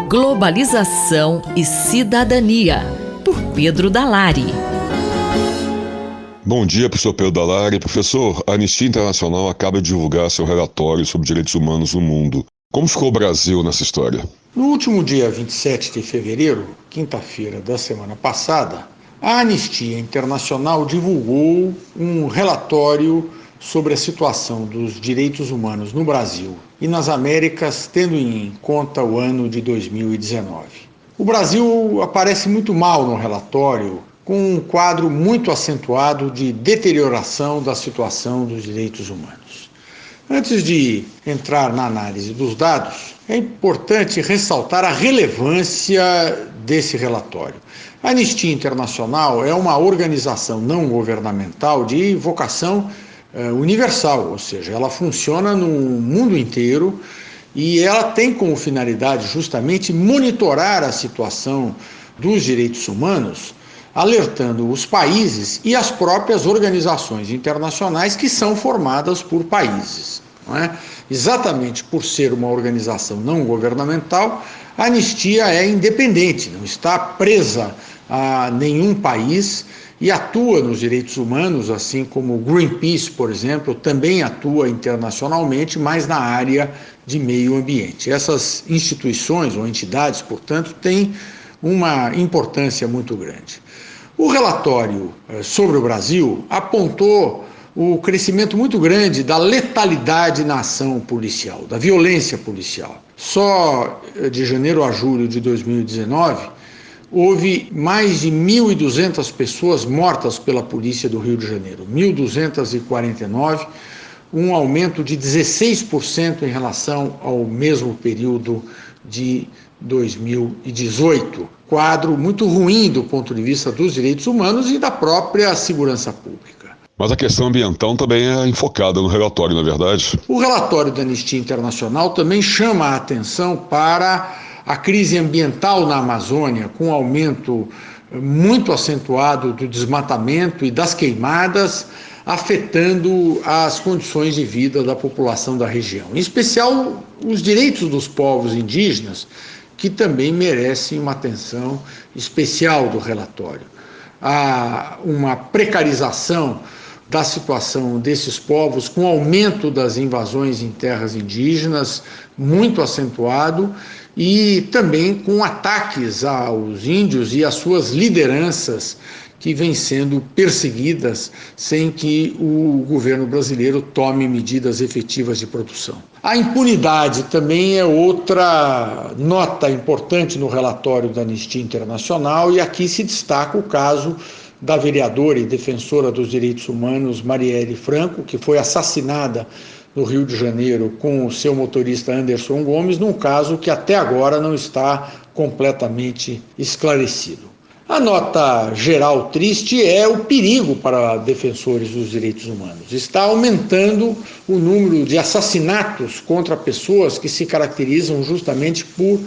Globalização e Cidadania, por Pedro Dalari. Bom dia, professor Pedro Dalari. Professor, a Anistia Internacional acaba de divulgar seu relatório sobre direitos humanos no mundo. Como ficou o Brasil nessa história? No último dia 27 de fevereiro, quinta-feira da semana passada, a Anistia Internacional divulgou um relatório sobre a situação dos direitos humanos no Brasil e nas Américas, tendo em conta o ano de 2019. O Brasil aparece muito mal no relatório, com um quadro muito acentuado de deterioração da situação dos direitos humanos. Antes de entrar na análise dos dados, é importante ressaltar a relevância desse relatório. A Anistia Internacional é uma organização não governamental de vocação universal, ou seja, ela funciona no mundo inteiro e ela tem como finalidade justamente monitorar a situação dos direitos humanos, alertando os países e as próprias organizações internacionais que são formadas por países. Não é? Exatamente por ser uma organização não governamental, a Anistia é independente, não está presa a nenhum país e atua nos direitos humanos, assim como o Greenpeace, por exemplo, também atua internacionalmente, mas na área de meio ambiente. Essas instituições ou entidades, portanto, têm uma importância muito grande. O relatório sobre o Brasil apontou o crescimento muito grande da letalidade na ação policial, da violência policial. Só de janeiro a julho de 2019, houve mais de 1.200 pessoas mortas pela polícia do Rio de Janeiro, 1.249, um aumento de 16% em relação ao mesmo período de 2018. Quadro muito ruim do ponto de vista dos direitos humanos e da própria segurança pública. Mas a questão ambiental também é enfocada no relatório, não é verdade? O relatório da Anistia Internacional também chama a atenção para a crise ambiental na Amazônia, com um aumento muito acentuado do desmatamento e das queimadas, afetando as condições de vida da população da região. Em especial, os direitos dos povos indígenas, que também merecem uma atenção especial do relatório. Há uma precarização da situação desses povos, com aumento das invasões em terras indígenas, muito acentuado, e também com ataques aos índios e às suas lideranças que vêm sendo perseguidas sem que o governo brasileiro tome medidas efetivas de produção. A impunidade também é outra nota importante no relatório da Anistia Internacional, e aqui se destaca o caso da vereadora e defensora dos direitos humanos Marielle Franco, que foi assassinada no Rio de Janeiro com o seu motorista Anderson Gomes, num caso que até agora não está completamente esclarecido. A nota geral triste é o perigo para defensores dos direitos humanos. Está aumentando o número de assassinatos contra pessoas que se caracterizam justamente por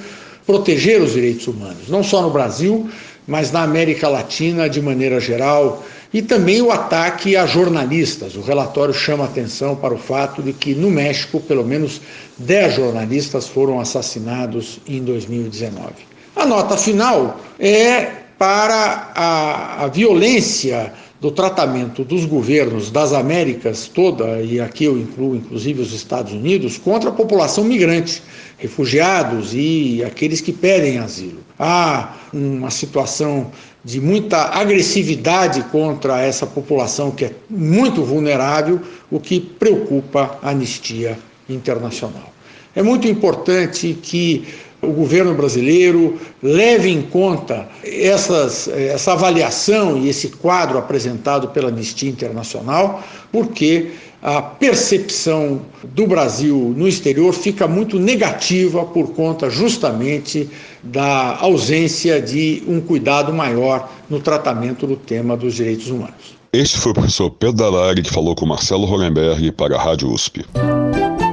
proteger os direitos humanos, não só no Brasil, mas na América Latina de maneira geral, e também o ataque a jornalistas. O relatório chama atenção para o fato de que no México, pelo menos 10 jornalistas foram assassinados em 2019. A nota final é para a violência do tratamento dos governos das Américas toda, e aqui eu incluo inclusive os Estados Unidos, contra a população migrante, refugiados e aqueles que pedem asilo. Há uma situação de muita agressividade contra essa população que é muito vulnerável, o que preocupa a Anistia Internacional. É muito importante que o governo brasileiro leve em conta essa avaliação e esse quadro apresentado pela Anistia Internacional, porque a percepção do Brasil no exterior fica muito negativa por conta justamente da ausência de um cuidado maior no tratamento do tema dos direitos humanos. Este foi o professor Pedro Dalari, que falou com Marcelo Hollenberg para a Rádio USP.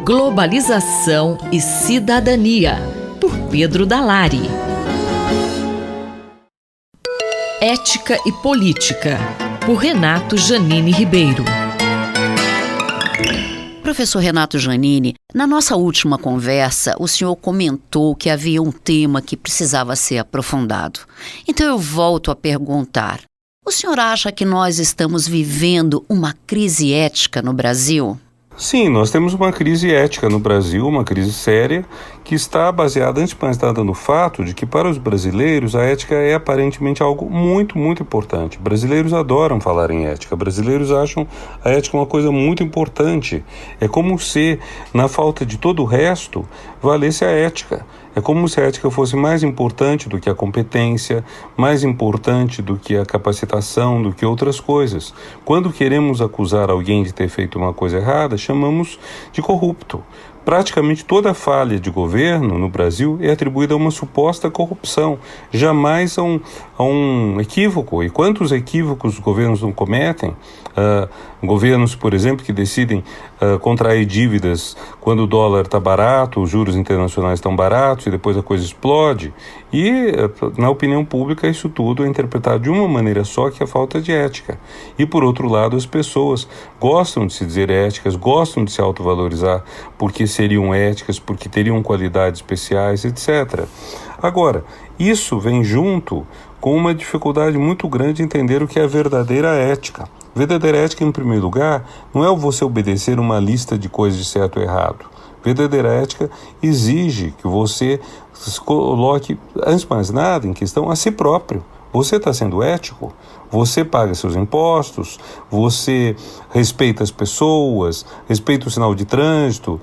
Globalização e Cidadania, por Pedro Dalari. Ética e Política, por Renato Janine Ribeiro. Professor Renato Giannini, na nossa última conversa, o senhor comentou que havia um tema que precisava ser aprofundado. Então eu volto a perguntar: o senhor acha que nós estamos vivendo uma crise ética no Brasil? Sim, nós temos uma crise ética no Brasil, uma crise séria, que está baseada, antes de mais nada, no fato de que, para os brasileiros, a ética é aparentemente algo muito, muito importante. Brasileiros adoram falar em ética, brasileiros acham a ética uma coisa muito importante. É como se, na falta de todo o resto, valesse a ética. É como se a ética fosse mais importante do que a competência, mais importante do que a capacitação, do que outras coisas. Quando queremos acusar alguém de ter feito uma coisa errada, chamamos de corrupto. Praticamente toda falha de governo no Brasil é atribuída a uma suposta corrupção, jamais a um equívoco. E quantos equívocos os governos não cometem? Governos, por exemplo, que decidem contrair dívidas quando o dólar está barato, os juros internacionais estão baratos e depois a coisa explode. E, na opinião pública, isso tudo é interpretado de uma maneira só, que é a falta de ética. E, por outro lado, as pessoas gostam de se dizer éticas, gostam de se autovalorizar porque seriam éticas, porque teriam qualidades especiais, etc. Agora, isso vem junto com uma dificuldade muito grande de entender o que é a verdadeira ética. Verdadeira ética, em primeiro lugar, não é você obedecer uma lista de coisas de certo e errado. Verdadeira ética exige que você se coloque, antes de mais nada, em questão a si próprio. Você está sendo ético? Você paga seus impostos? Você respeita as pessoas? Respeita o sinal de trânsito?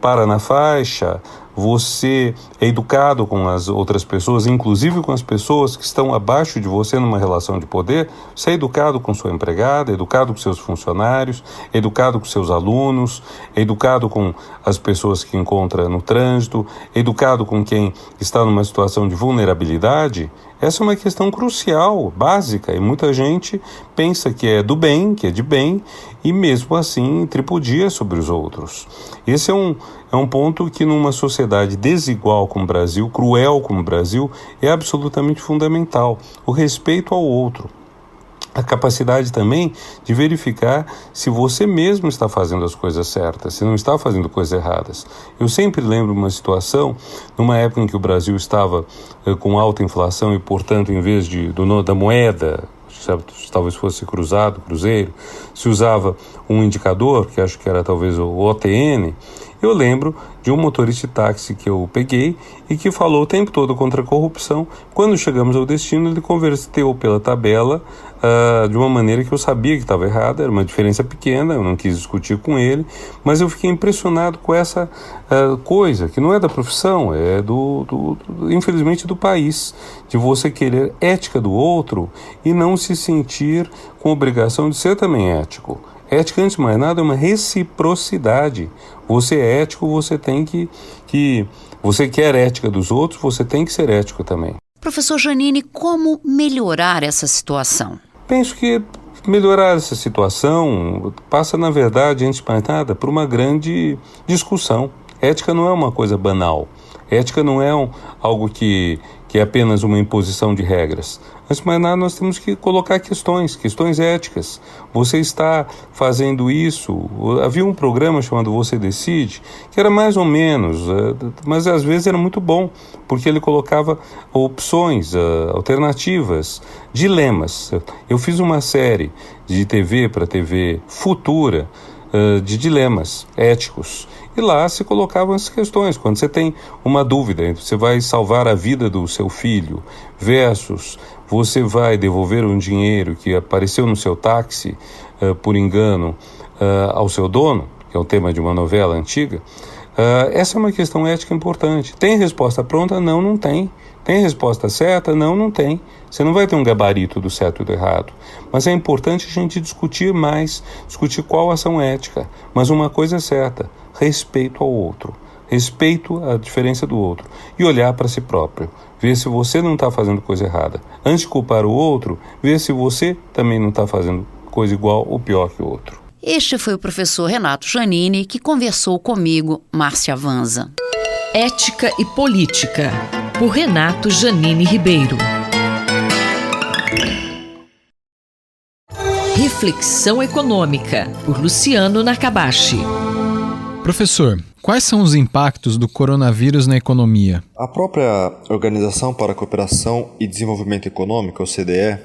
Para na faixa? Você é educado com as outras pessoas, inclusive com as pessoas que estão abaixo de você numa relação de poder? Você é educado com sua empregada, é educado com seus funcionários, é educado com seus alunos, é educado com as pessoas que encontra no trânsito, é educado com quem está numa situação de vulnerabilidade? Essa é uma questão crucial, básica, e muita gente pensa que é do bem, que é de bem, e mesmo assim tripudia sobre os outros. Esse é um ponto que, numa sociedade desigual como o Brasil, cruel como o Brasil, é absolutamente fundamental: o respeito ao outro. A capacidade também de verificar se você mesmo está fazendo as coisas certas, se não está fazendo coisas erradas. Eu sempre lembro uma situação, numa época em que o Brasil estava com alta inflação e, portanto, em vez da moeda, talvez fosse cruzeiro, se usava um indicador, que acho que era talvez o OTN. Eu lembro de um motorista de táxi que eu peguei e que falou o tempo todo contra a corrupção. Quando chegamos ao destino, ele converteu pela tabela de uma maneira que eu sabia que estava errada, era uma diferença pequena, eu não quis discutir com ele, mas eu fiquei impressionado com essa coisa, que não é da profissão, é infelizmente do país, de você querer ética do outro e não se sentir com obrigação de ser também ético. Ética, antes de mais nada, é uma reciprocidade. Você é ético, você tem que você quer ética dos outros, você tem que ser ético também. Professor Giannini, como melhorar essa situação? Penso que melhorar essa situação passa, na verdade, antes de mais nada, por uma grande discussão. Ética não é uma coisa banal. Ética não é algo que é apenas uma imposição de regras. Antes de mais nada, nós temos que colocar questões éticas. Você está fazendo isso? Havia um programa chamado Você Decide, que era mais ou menos, mas às vezes era muito bom, porque ele colocava opções, alternativas, dilemas. Eu fiz uma série de TV para TV Futura, de dilemas éticos. E lá se colocavam essas questões. Quando você tem uma dúvida, você vai salvar a vida do seu filho versus você vai devolver um dinheiro que apareceu no seu táxi, por engano, ao seu dono, que é o tema de uma novela antiga, essa é uma questão ética importante. Tem resposta pronta? Não, não tem. Tem resposta certa? Não, não tem. Você não vai ter um gabarito do certo e do errado. Mas é importante a gente discutir mais, discutir qual ação ética. Mas uma coisa é certa: respeito ao outro. Respeito à diferença do outro. E olhar para si próprio. Ver se você não está fazendo coisa errada. Antes de culpar o outro, ver se você também não está fazendo coisa igual ou pior que o outro. Este foi o professor Renato Giannini, que conversou comigo, Márcia Vanza. Ética e Política, por Renato Giannini Ribeiro. Reflexão Econômica, por Luciano Nakabashi. Professor, quais são os impactos do coronavírus na economia? A própria Organização para a Cooperação e Desenvolvimento Econômico, OCDE,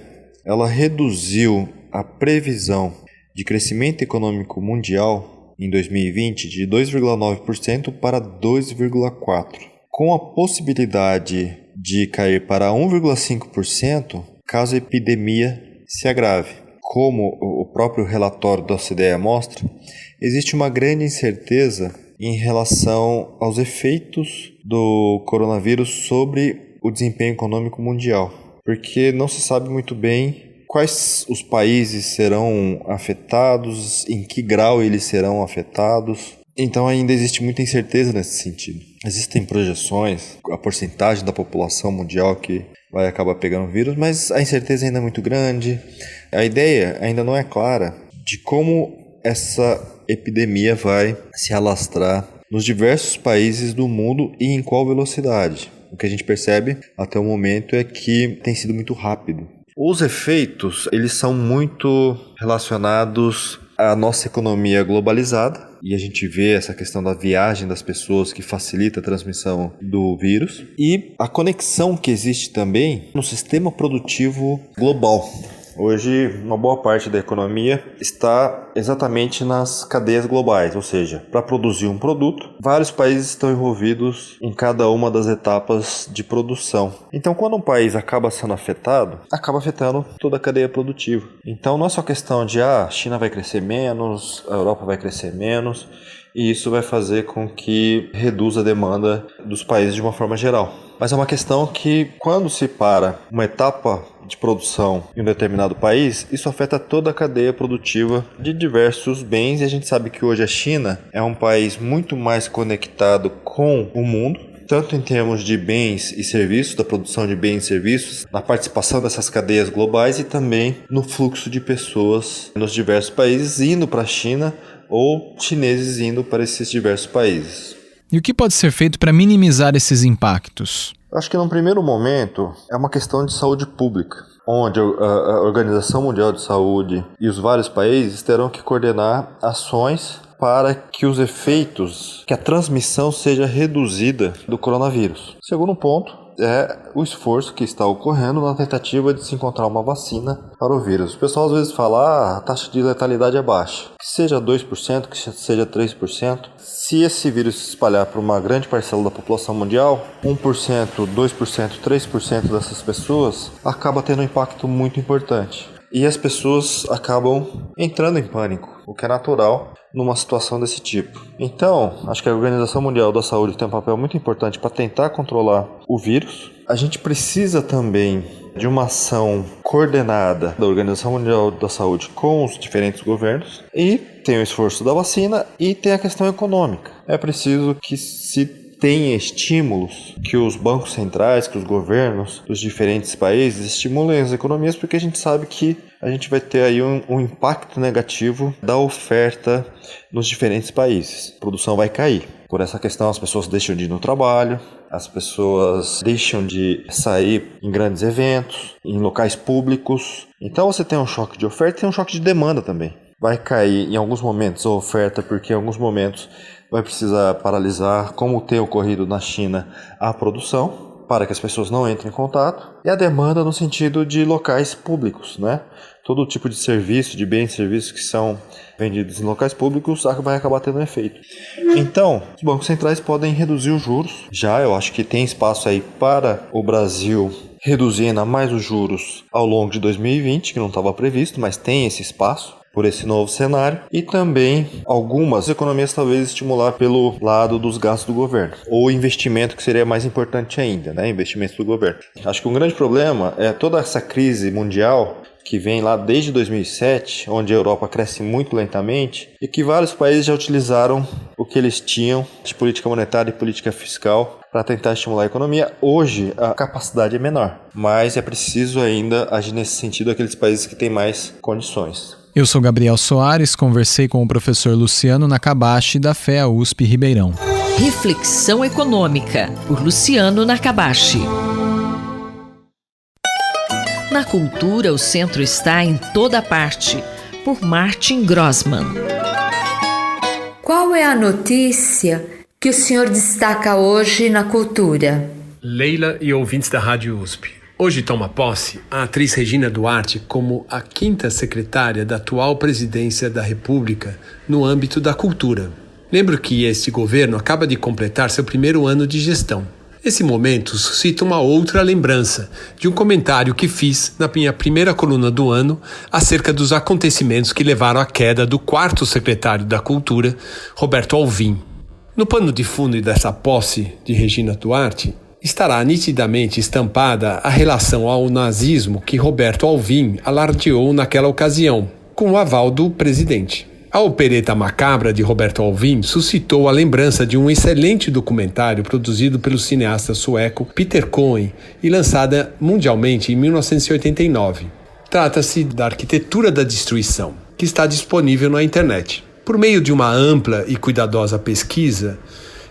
ela reduziu a previsão de crescimento econômico mundial em 2020 de 2,9% para 2,4%, com a possibilidade de cair para 1,5% caso a epidemia se agrave. Como o próprio relatório da OCDE mostra, existe uma grande incerteza em relação aos efeitos do coronavírus sobre o desempenho econômico mundial, porque não se sabe muito bem quais os países serão afetados, em que grau eles serão afetados. Então ainda existe muita incerteza nesse sentido. Existem projeções, a porcentagem da população mundial que vai acabar pegando o vírus, mas a incerteza ainda é muito grande. A ideia ainda não é clara de como essa epidemia vai se alastrar nos diversos países do mundo e em qual velocidade. O que a gente percebe até o momento é que tem sido muito rápido. Os efeitos, eles são muito relacionados à nossa economia globalizada, e a gente vê essa questão da viagem das pessoas que facilita a transmissão do vírus, e a conexão que existe também no sistema produtivo global. Hoje, uma boa parte da economia está exatamente nas cadeias globais, ou seja, para produzir um produto, vários países estão envolvidos em cada uma das etapas de produção. Então, quando um país acaba sendo afetado, acaba afetando toda a cadeia produtiva. Então, não é só questão de a China vai crescer menos, a Europa vai crescer menos, e isso vai fazer com que reduza a demanda dos países de uma forma geral. Mas é uma questão que, quando se para uma etapa de produção em um determinado país, isso afeta toda a cadeia produtiva de diversos bens, e a gente sabe que hoje a China é um país muito mais conectado com o mundo, tanto em termos de bens e serviços, da produção de bens e serviços, na participação dessas cadeias globais e também no fluxo de pessoas nos diversos países indo para a China ou chineses indo para esses diversos países. E o que pode ser feito para minimizar esses impactos? Acho que num primeiro momento é uma questão de saúde pública, onde a Organização Mundial de Saúde e os vários países terão que coordenar ações para que os efeitos, que a transmissão seja reduzida do coronavírus. Segundo ponto é o esforço que está ocorrendo na tentativa de se encontrar uma vacina para o vírus. O pessoal às vezes fala, a taxa de letalidade é baixa. Que seja 2%, que seja 3%. Se esse vírus se espalhar para uma grande parcela da população mundial, 1%, 2%, 3% dessas pessoas acaba tendo um impacto muito importante. E as pessoas acabam entrando em pânico, o que é natural numa situação desse tipo. Então, acho que a Organização Mundial da Saúde tem um papel muito importante para tentar controlar o vírus. A gente precisa também de uma ação coordenada da Organização Mundial da Saúde com os diferentes governos, e tem o esforço da vacina e tem a questão econômica. É preciso que se tenha estímulos, que os bancos centrais, que os governos dos diferentes países estimulem as economias, porque a gente sabe que a gente vai ter aí um impacto negativo da oferta nos diferentes países. A produção vai cair. Por essa questão, as pessoas deixam de ir no trabalho, as pessoas deixam de sair em grandes eventos, em locais públicos. Então você tem um choque de oferta e tem um choque de demanda também. Vai cair em alguns momentos a oferta, porque em alguns momentos vai precisar paralisar, como tem ocorrido na China, a produção, para que as pessoas não entrem em contato, e a demanda no sentido de locais públicos, né? Todo tipo de serviço, de bens e serviços que são vendidos em locais públicos vai acabar tendo um efeito. Então, os bancos centrais podem reduzir os juros. Já eu acho que tem espaço aí para o Brasil reduzir ainda mais os juros ao longo de 2020, que não estava previsto, mas tem esse espaço por esse novo cenário, e também algumas economias talvez estimular pelo lado dos gastos do governo, ou investimento, que seria mais importante ainda, né? Investimento do governo. Acho que um grande problema é toda essa crise mundial que vem lá desde 2007, onde a Europa cresce muito lentamente, e que vários países já utilizaram o que eles tinham de política monetária e política fiscal para tentar estimular a economia. Hoje a capacidade é menor, mas é preciso ainda agir nesse sentido aqueles países que têm mais condições. Eu sou Gabriel Soares, conversei com o professor Luciano Nakabashi, da FEA USP Ribeirão. Reflexão Econômica, por Luciano Nakabashi. Na cultura, o centro está em toda parte, por Martin Grossman. Qual é a notícia que o senhor destaca hoje na cultura? Leila e ouvintes da Rádio USP. Hoje toma posse a atriz Regina Duarte como a 5ª secretária da atual presidência da República no âmbito da cultura. Lembro que este governo acaba de completar seu primeiro ano de gestão. Esse momento suscita uma outra lembrança de um comentário que fiz na minha primeira coluna do ano acerca dos acontecimentos que levaram à queda do 4º secretário da Cultura, Roberto Alvim. No pano de fundo dessa posse de Regina Duarte, estará nitidamente estampada a relação ao nazismo que Roberto Alvim alardeou naquela ocasião, com o aval do presidente. A opereta macabra de Roberto Alvim suscitou a lembrança de um excelente documentário produzido pelo cineasta sueco Peter Cohen e lançada mundialmente em 1989. Trata-se da Arquitetura da Destruição, que está disponível na internet. Por meio de uma ampla e cuidadosa pesquisa,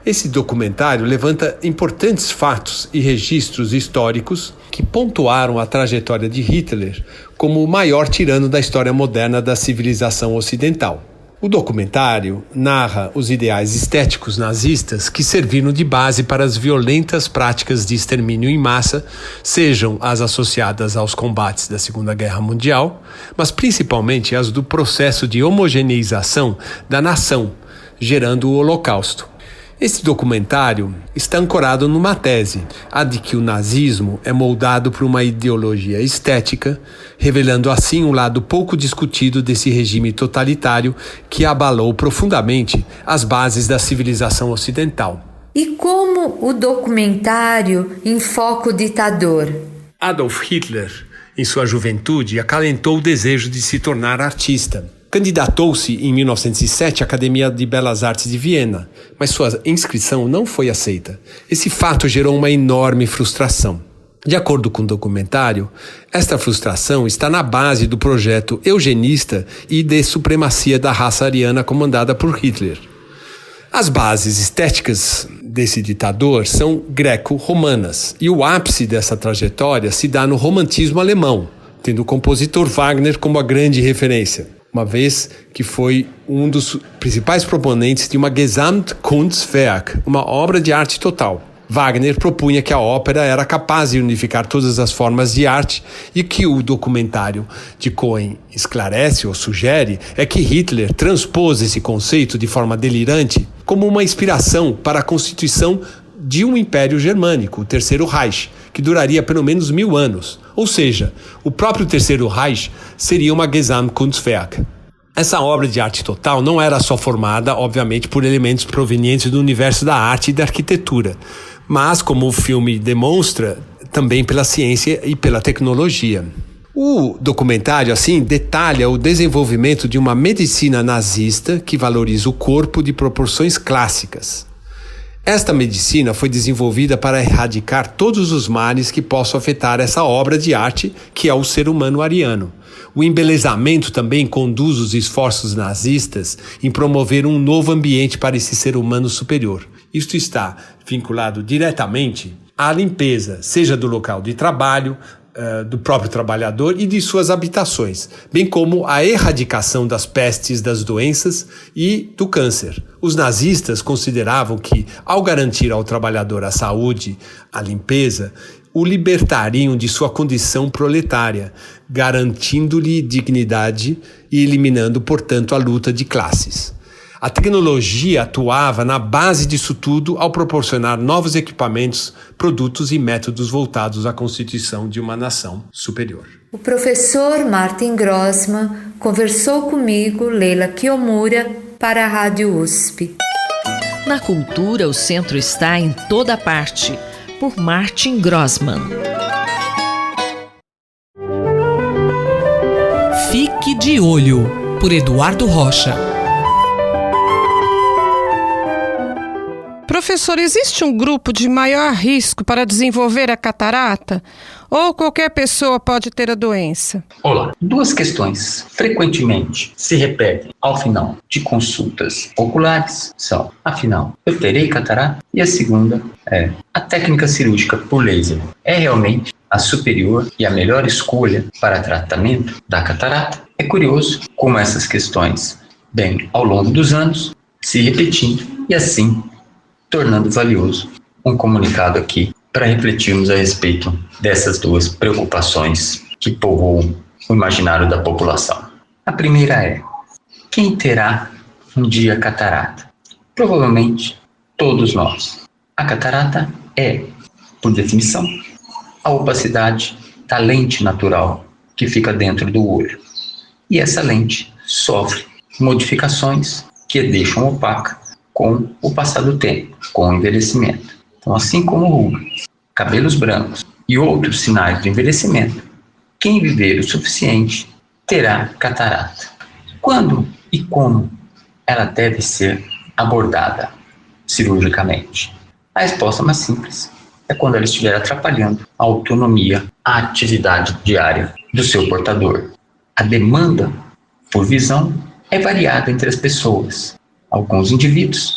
esse documentário levanta importantes fatos e registros históricos que pontuaram a trajetória de Hitler como o maior tirano da história moderna da civilização ocidental. O documentário narra os ideais estéticos nazistas que serviram de base para as violentas práticas de extermínio em massa, sejam as associadas aos combates da Segunda Guerra Mundial, mas principalmente as do processo de homogeneização da nação, gerando o Holocausto. Esse documentário está ancorado numa tese, a de que o nazismo é moldado por uma ideologia estética, revelando assim um lado pouco discutido desse regime totalitário que abalou profundamente as bases da civilização ocidental. E como o documentário enfoca o ditador? Adolf Hitler, em sua juventude, acalentou o desejo de se tornar artista. Candidatou-se em 1907 à Academia de Belas Artes de Viena, mas sua inscrição não foi aceita. Esse fato gerou uma enorme frustração. De acordo com o documentário, esta frustração está na base do projeto eugenista e de supremacia da raça ariana comandada por Hitler. As bases estéticas desse ditador são greco-romanas, e o ápice dessa trajetória se dá no romantismo alemão, tendo o compositor Wagner como a grande referência, uma vez que foi um dos principais proponentes de uma Gesamtkunstwerk, uma obra de arte total. Wagner propunha que a ópera era capaz de unificar todas as formas de arte, e que o documentário de Cohen esclarece ou sugere é que Hitler transpôs esse conceito de forma delirante como uma inspiração para a constituição de um império germânico, o Terceiro Reich, que duraria pelo menos 1000 anos. Ou seja, o próprio Terceiro Reich seria uma Gesamtkunstwerk. Essa obra de arte total não era só formada, obviamente, por elementos provenientes do universo da arte e da arquitetura, mas, como o filme demonstra, também pela ciência e pela tecnologia. O documentário, assim, detalha o desenvolvimento de uma medicina nazista que valoriza o corpo de proporções clássicas. Esta medicina foi desenvolvida para erradicar todos os males que possam afetar essa obra de arte, que é o ser humano ariano. O embelezamento também conduz os esforços nazistas em promover um novo ambiente para esse ser humano superior. Isto está vinculado diretamente à limpeza, seja do local de trabalho, do próprio trabalhador e de suas habitações, bem como a erradicação das pestes, das doenças e do câncer. Os nazistas consideravam que, ao garantir ao trabalhador a saúde, a limpeza, o libertariam de sua condição proletária, garantindo-lhe dignidade e eliminando, portanto, a luta de classes. A tecnologia atuava na base disso tudo ao proporcionar novos equipamentos, produtos e métodos voltados à constituição de uma nação superior. O professor Martin Grossmann conversou comigo, Leila Kiyomura, para a Rádio USP. Na cultura, o centro está em toda parte, por Martin Grossmann. Fique de Olho, por Eduardo Rocha. Professor, existe um grupo de maior risco para desenvolver a catarata? Ou qualquer pessoa pode ter a doença? Olá, duas questões frequentemente se repetem ao final de consultas oculares são: afinal, eu terei catarata? E a segunda é: a técnica cirúrgica por laser é realmente a superior e a melhor escolha para tratamento da catarata? É curioso como essas questões, bem, ao longo dos anos, se repetindo e assim tornando valioso um comunicado aqui para refletirmos a respeito dessas duas preocupações que povoam o imaginário da população. A primeira é: quem terá um dia catarata? Provavelmente todos nós. A catarata é, por definição, a opacidade da lente natural que fica dentro do olho. E essa lente sofre modificações que a deixam opaca com o passar do tempo, com o envelhecimento. Então, assim como rugas, cabelos brancos e outros sinais de envelhecimento, quem viver o suficiente terá catarata. Quando e como ela deve ser abordada cirurgicamente? A resposta mais simples é quando ela estiver atrapalhando a autonomia, a atividade diária do seu portador. A demanda por visão é variada entre as pessoas. Alguns indivíduos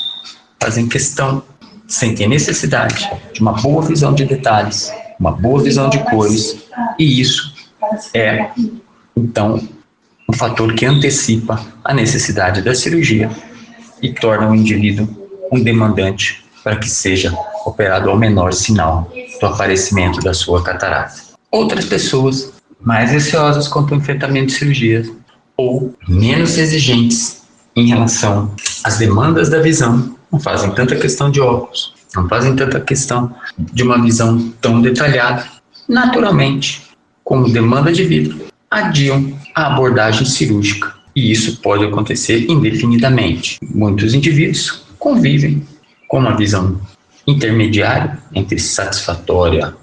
fazem questão, sentem necessidade de uma boa visão de detalhes, uma boa visão de cores, e isso é, então, um fator que antecipa a necessidade da cirurgia e torna o indivíduo um demandante para que seja operado ao menor sinal do aparecimento da sua catarata. Outras pessoas, mais receosas quanto ao enfrentamento de cirurgias ou menos exigentes em relação às demandas da visão, não fazem tanta questão de óculos, não fazem tanta questão de uma visão tão detalhada, naturalmente, como demanda de vida, adiam a abordagem cirúrgica. E isso pode acontecer indefinidamente. Muitos indivíduos convivem com uma visão intermediária entre satisfatória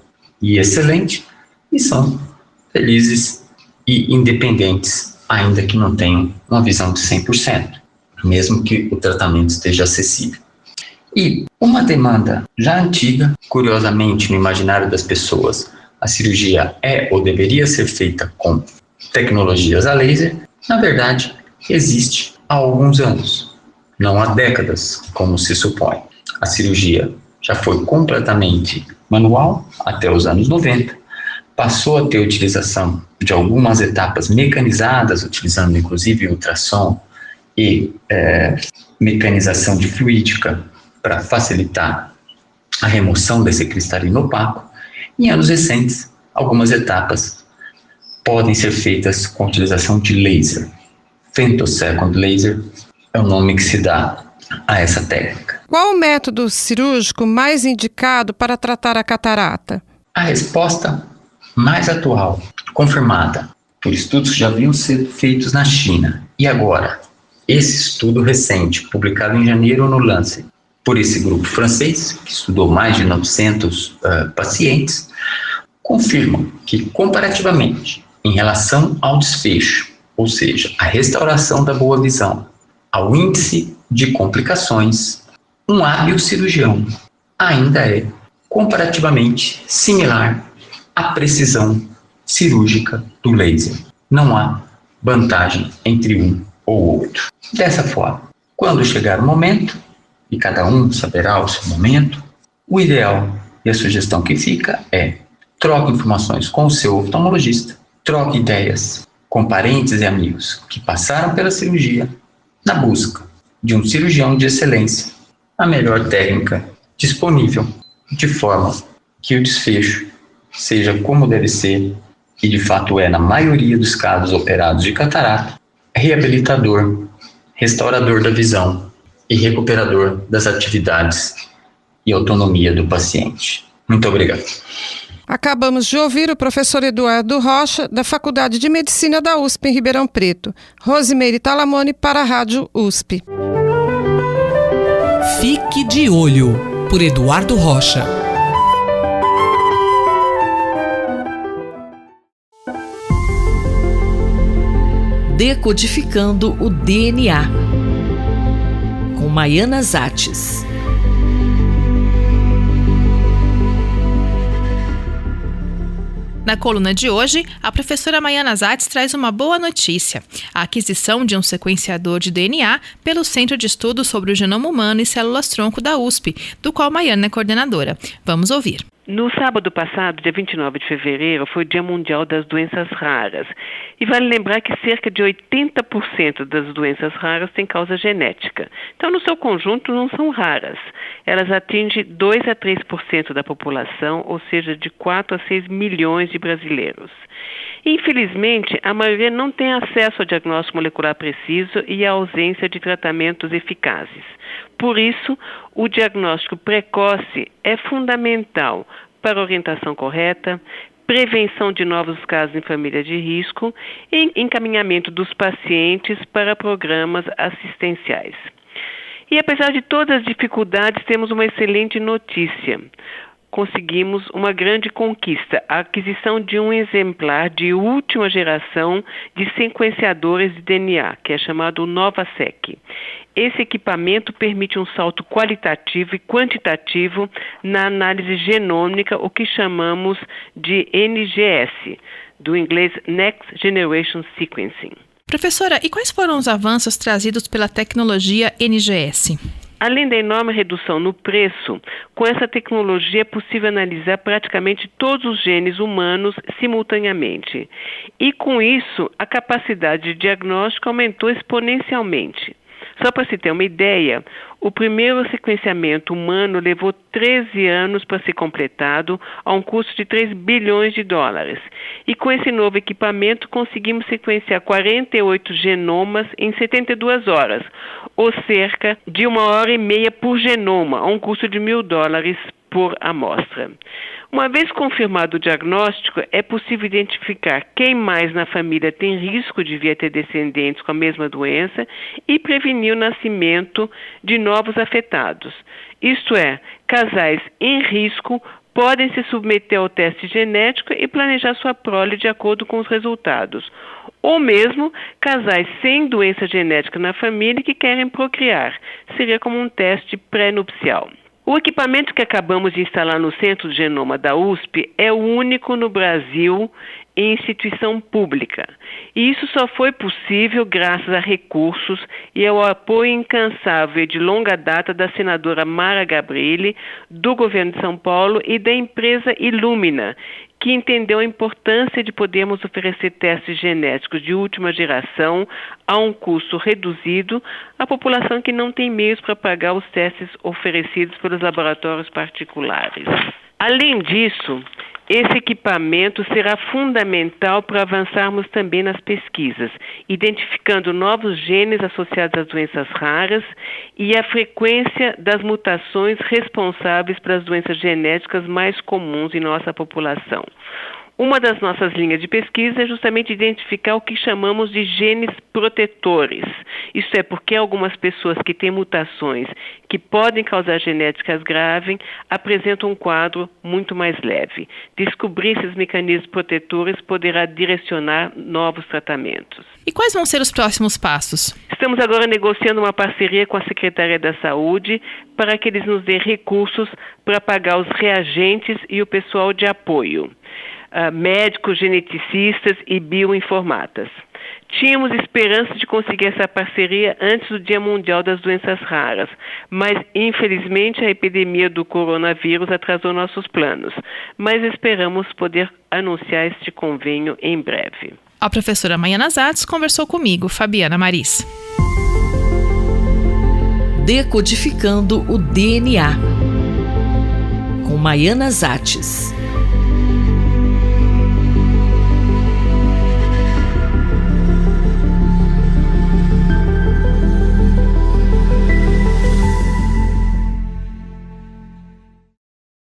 e excelente e são felizes e independentes, ainda que não tenham uma visão de 100%, mesmo que o tratamento esteja acessível. E uma demanda já antiga, curiosamente no imaginário das pessoas, a cirurgia é ou deveria ser feita com tecnologias a laser, na verdade existe há alguns anos, não há décadas, como se supõe. A cirurgia já foi completamente manual até os anos 90, passou a ter utilização de algumas etapas mecanizadas, utilizando inclusive ultrassom e mecanização de fluídica para facilitar a remoção desse cristalino opaco. Em anos recentes, algumas etapas podem ser feitas com a utilização de laser. Femtosecond laser é o nome que se dá a essa técnica. Qual o método cirúrgico mais indicado para tratar a catarata? A resposta mais atual, confirmada por estudos que já haviam sido feitos na China, e agora, esse estudo recente, publicado em janeiro no Lancet, por esse grupo francês, que estudou mais de 900 pacientes, confirmam que, comparativamente, em relação ao desfecho, ou seja, a restauração da boa visão, ao índice de complicações, um hábil cirurgião ainda é comparativamente similar à precisão cirúrgica do laser. Não há vantagem entre um ou outro. Dessa forma, quando chegar o momento, e cada um saberá o seu momento, o ideal e a sugestão que fica é: troque informações com o seu oftalmologista, troque ideias com parentes e amigos que passaram pela cirurgia, na busca de um cirurgião de excelência, a melhor técnica disponível, de forma que o desfecho seja como deve ser, e de fato é na maioria dos casos operados de catarata, reabilitador, restaurador da visão e recuperador das atividades e autonomia do paciente. Muito obrigado. Acabamos de ouvir o professor Eduardo Rocha, da Faculdade de Medicina da USP em Ribeirão Preto. Rosimeire Talamone para a Rádio USP. Fique de Olho, por Eduardo Rocha. Decodificando o DNA, com Maiana Zates. Na coluna de hoje, a professora Maiana Zates traz uma boa notícia: a aquisição de um sequenciador de DNA pelo Centro de Estudos sobre o Genoma Humano e Células-Tronco da USP, do qual Maiana é coordenadora. Vamos ouvir. No sábado passado, dia 29 de fevereiro, foi o Dia Mundial das Doenças Raras. E vale lembrar que cerca de 80% das doenças raras têm causa genética. Então, no seu conjunto, não são raras. Elas atingem 2 a 3% da população, ou seja, de 4 a 6 milhões de brasileiros. Infelizmente, a maioria não tem acesso ao diagnóstico molecular preciso e à ausência de tratamentos eficazes. Por isso, o diagnóstico precoce é fundamental para a orientação correta, prevenção de novos casos em família de risco e encaminhamento dos pacientes para programas assistenciais. E apesar de todas as dificuldades, temos uma excelente notícia. Conseguimos uma grande conquista, a aquisição de um exemplar de última geração de sequenciadores de DNA, que é chamado NovaSeq. Esse equipamento permite um salto qualitativo e quantitativo na análise genômica, o que chamamos de NGS, do inglês Next Generation Sequencing. Professora, e quais foram os avanços trazidos pela tecnologia NGS? Além da enorme redução no preço, com essa tecnologia é possível analisar praticamente todos os genes humanos simultaneamente. E com isso, a capacidade de diagnóstico aumentou exponencialmente. Só para se ter uma ideia, o primeiro sequenciamento humano levou 13 anos para ser completado, a um custo de $3 bilhões. E com esse novo equipamento conseguimos sequenciar 48 genomas em 72 horas, ou cerca de 1h30 por genoma, a um custo de $1.000 por amostra. Uma vez confirmado o diagnóstico, é possível identificar quem mais na família tem risco de vir a ter descendentes com a mesma doença e prevenir o nascimento de novos afetados. Isto é, casais em risco podem se submeter ao teste genético e planejar sua prole de acordo com os resultados. Ou mesmo casais sem doença genética na família que querem procriar. Seria como um teste pré-nupcial. O equipamento que acabamos de instalar no Centro de Genoma da USP é o único no Brasil em instituição pública. E isso só foi possível graças a recursos e ao apoio incansável e de longa data da senadora Mara Gabrilli, do governo de São Paulo e da empresa Illumina, que entendeu a importância de podermos oferecer testes genéticos de última geração a um custo reduzido à população que não tem meios para pagar os testes oferecidos pelos laboratórios particulares. Além disso, esse equipamento será fundamental para avançarmos também nas pesquisas, identificando novos genes associados às doenças raras e a frequência das mutações responsáveis pelas doenças genéticas mais comuns em nossa população. Uma das nossas linhas de pesquisa é justamente identificar o que chamamos de genes protetores. Isso é porque algumas pessoas que têm mutações que podem causar genéticas graves apresentam um quadro muito mais leve. Descobrir esses mecanismos protetores poderá direcionar novos tratamentos. E quais vão ser os próximos passos? Estamos agora negociando uma parceria com a Secretaria da Saúde para que eles nos dêem recursos para pagar os reagentes e o pessoal de apoio. Médicos, geneticistas e bioinformatas. Tínhamos esperança de conseguir essa parceria antes do Dia Mundial das Doenças Raras, mas infelizmente a epidemia do coronavírus atrasou nossos planos, mas esperamos poder anunciar este convênio em breve. A professora Maiana Zatz conversou comigo, Fabiana Maris. Decodificando o DNA, com Maiana Zatz.